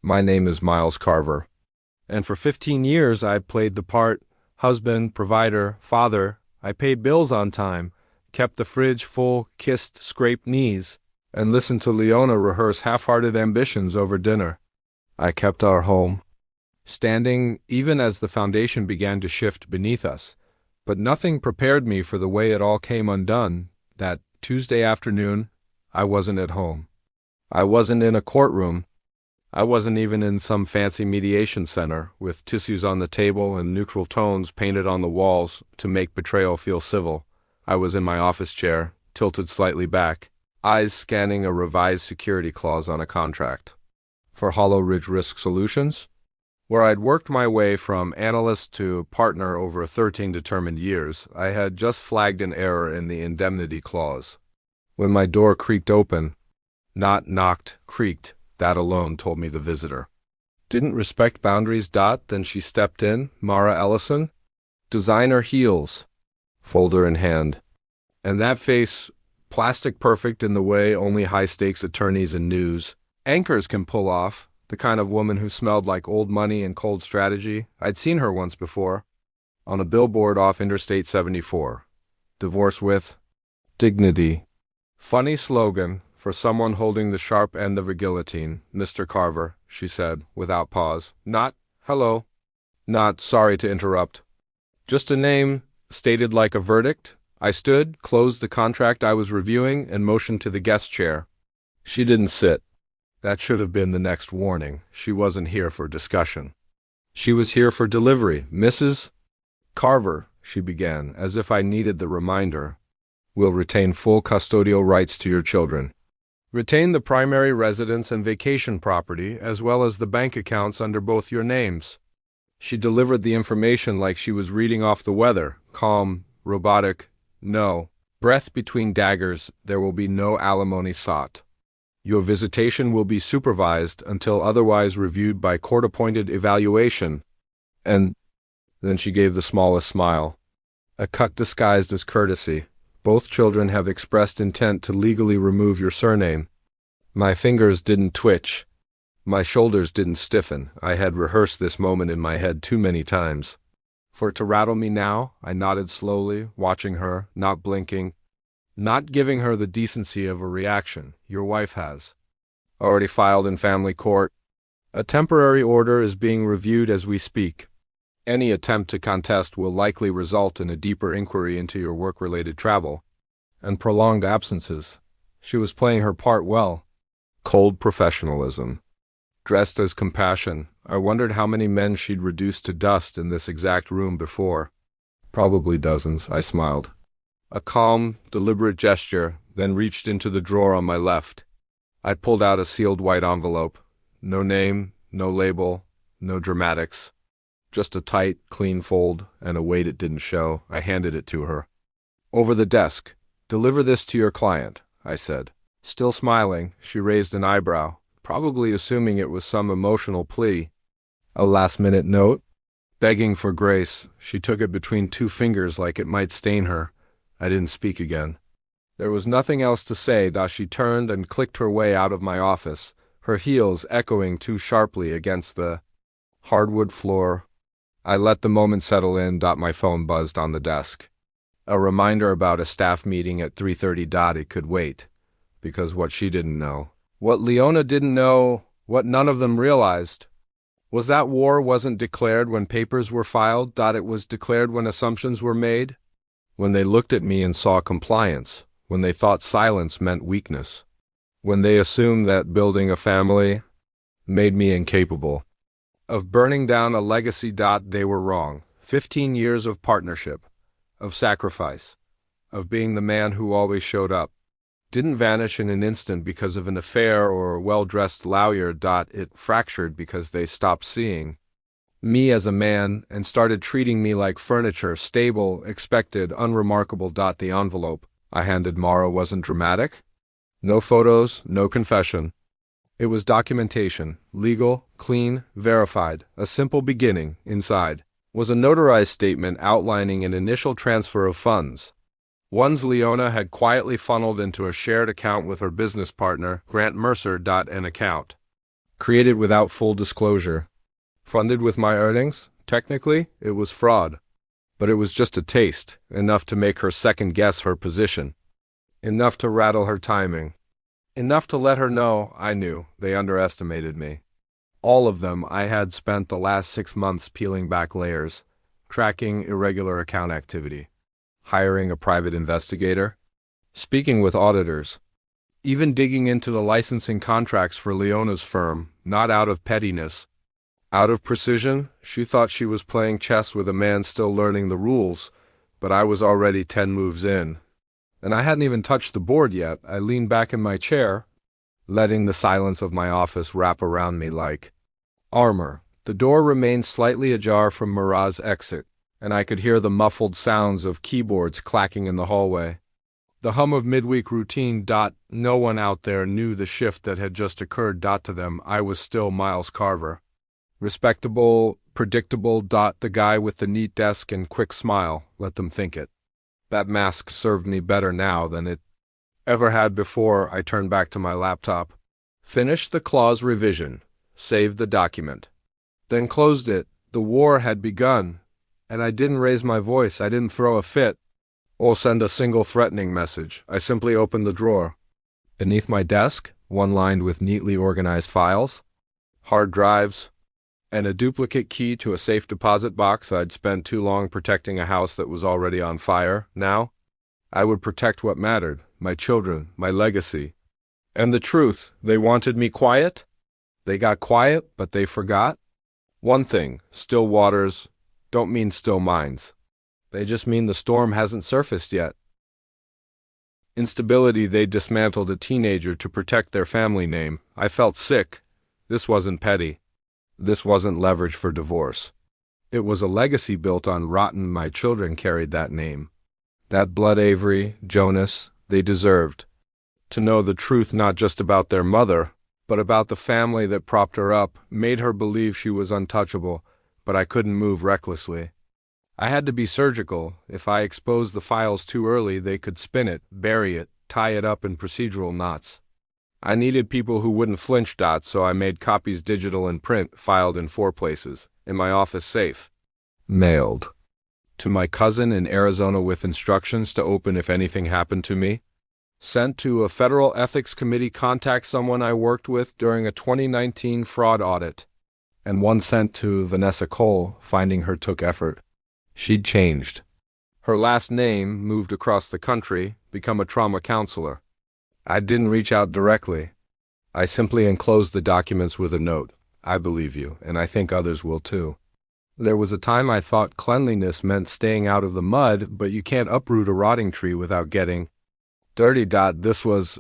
My name is Miles Carver. And for 15 years I played the part, husband, provider, father. I paid bills on time, kept the fridge full, kissed scraped knees, and listened to Leona rehearse half-hearted ambitions over dinner. I kept our home standing even as the foundation began to shift beneath us. But nothing prepared me for the way it all came undone. That Tuesday afternoon, I wasn't at home. I wasn't in a courtroom. I wasn't even in some fancy mediation center with tissues on the table and neutral tones painted on the walls to make betrayal feel civil. I was in my office chair, tilted slightly back, eyes scanning a revised security clause on a contract. For Hollow Ridge Risk Solutions, where I'd worked my way from analyst to partner over 13 determined years, I had just flagged an error in the indemnity clause. When my door creaked open, not knocked, creaked, that alone told me the visitor didn't respect boundaries. Then she stepped in, Mara Ellison, designer heels, folder in hand. And that face, plastic perfect in the way only high-stakes attorneys and news anchors can pull off, the kind of woman who smelled like old money and cold strategy. I'd seen her once before, on a billboard off Interstate 74. Divorce with dignity. Funny slogan for someone holding the sharp end of a guillotine. Mr. Carver, she said, without pause. Not, hello. Not, sorry to interrupt. Just a name, stated like a verdict. I stood, closed the contract I was reviewing, and motioned to the guest chair. She didn't sit. That should have been the next warning. She wasn't here for discussion. She was here for delivery. Mrs. Carver, she began, as if I needed the reminder, will retain full custodial rights to your children. Retain the primary residence and vacation property, as well as the bank accounts under both your names. She delivered the information like she was reading off the weather, calm, robotic. No. Breath between daggers, there will be no alimony sought. Your visitation will be supervised until otherwise reviewed by court-appointed evaluation. And then she gave the smallest smile, a cut disguised as courtesy. Both children have expressed intent to legally remove your surname. My fingers didn't twitch. My shoulders didn't stiffen. I had rehearsed this moment in my head too many times. For it to rattle me now, I nodded slowly, watching her, not blinking, not giving her the decency of a reaction. Your wife has already filed in family court. A temporary order is being reviewed as we speak. Any attempt to contest will likely result in a deeper inquiry into your work-related travel and prolonged absences. She was playing her part well. Cold professionalism. Dressed as compassion. I wondered how many men she'd reduced to dust in this exact room before. Probably dozens, I smiled. A calm, deliberate gesture, then reached into the drawer on my left. I pulled out a sealed white envelope. No name, no label, no dramatics. Just a tight, clean fold, and a weight it didn't show. I handed it to her. Over the desk. Deliver this to your client, I said. Still smiling, she raised an eyebrow, probably assuming it was some emotional plea. A last-minute note? Begging for grace, she took it between two fingers like it might stain her. I didn't speak again. There was nothing else to say. She turned and clicked her way out of my office, her heels echoing too sharply against the hardwood floor. I let the moment settle in. My phone buzzed on the desk. A reminder about a staff meeting at 3:30. It could wait, because what she didn't know, what Leona didn't know, what none of them realized, was that war wasn't declared when papers were filed. It was declared when assumptions were made. When they looked at me and saw compliance, when they thought silence meant weakness, when they assumed that building a family made me incapable of burning down a legacy. They were wrong. 15 years of partnership, of sacrifice, of being the man who always showed up, didn't vanish in an instant because of an affair or a well-dressed lawyer. It fractured because they stopped seeing me as a man and started treating me like furniture, stable, expected, unremarkable. The envelope I handed Mara wasn't dramatic. No photos, no confession. It was documentation, legal, clean, verified. A simple beginning. Inside was a notarized statement outlining an initial transfer of funds. Ones Leona had quietly funneled into a shared account with her business partner, Grant Mercer. An account Created without full disclosure. Funded with my earnings? Technically, it was fraud. But it was just a taste, enough to make her second-guess her position. Enough to rattle her timing. Enough to let her know I knew they underestimated me. All of them. I had spent the last 6 months peeling back layers, tracking irregular account activity, hiring a private investigator, speaking with auditors, even digging into the licensing contracts for Leona's firm, not out of pettiness. Out of precision. She thought she was playing chess with a man still learning the rules, but I was already 10 moves in. And I hadn't even touched the board yet. I leaned back in my chair, letting the silence of my office wrap around me like armor. The door remained slightly ajar from Murat's exit, and I could hear the muffled sounds of keyboards clacking in the hallway. The hum of midweek routine. No one out there knew the shift that had just occurred. To them, I was still Miles Carver. Respectable, predictable. The guy with the neat desk and quick smile. Let them think it. That mask served me better now than it ever had before. I turned back to my laptop, finished the clause revision, saved the document, then closed it. The war had begun, and I didn't raise my voice. I didn't throw a fit or send a single threatening message. I simply opened the drawer. Beneath my desk, one lined with neatly organized files, hard drives, and a duplicate key to a safe deposit box. I'd spent too long protecting a house that was already on fire. Now, I would protect what mattered, my children, my legacy. And the truth, they wanted me quiet. They got quiet, but they forgot. One thing, still waters don't mean still minds. They just mean the storm hasn't surfaced yet. Instability. They dismantled a teenager to protect their family name. I felt sick. This wasn't petty. This wasn't leverage for divorce. It was a legacy built on rotten. My children carried that name. That blood. Avery, Jonas, they deserved to know the truth, not just about their mother, but about the family that propped her up, made her believe she was untouchable, but I couldn't move recklessly. I had to be surgical. If I exposed the files too early, they could spin it, bury it, tie it up in procedural knots. I needed people who wouldn't flinch. So I made copies digital and print, filed in 4 places, in my office safe. Mailed to my cousin in Arizona with instructions to open if anything happened to me. Sent to a federal ethics committee. Contact someone I worked with during a 2019 fraud audit. And one sent to Vanessa Cole. Finding her took effort. She'd changed. Her last name moved across the country, become a trauma counselor. I didn't reach out directly. I simply enclosed the documents with a note. I believe you, and I think others will too. There was a time I thought cleanliness meant staying out of the mud, but you can't uproot a rotting tree without getting dirty. This was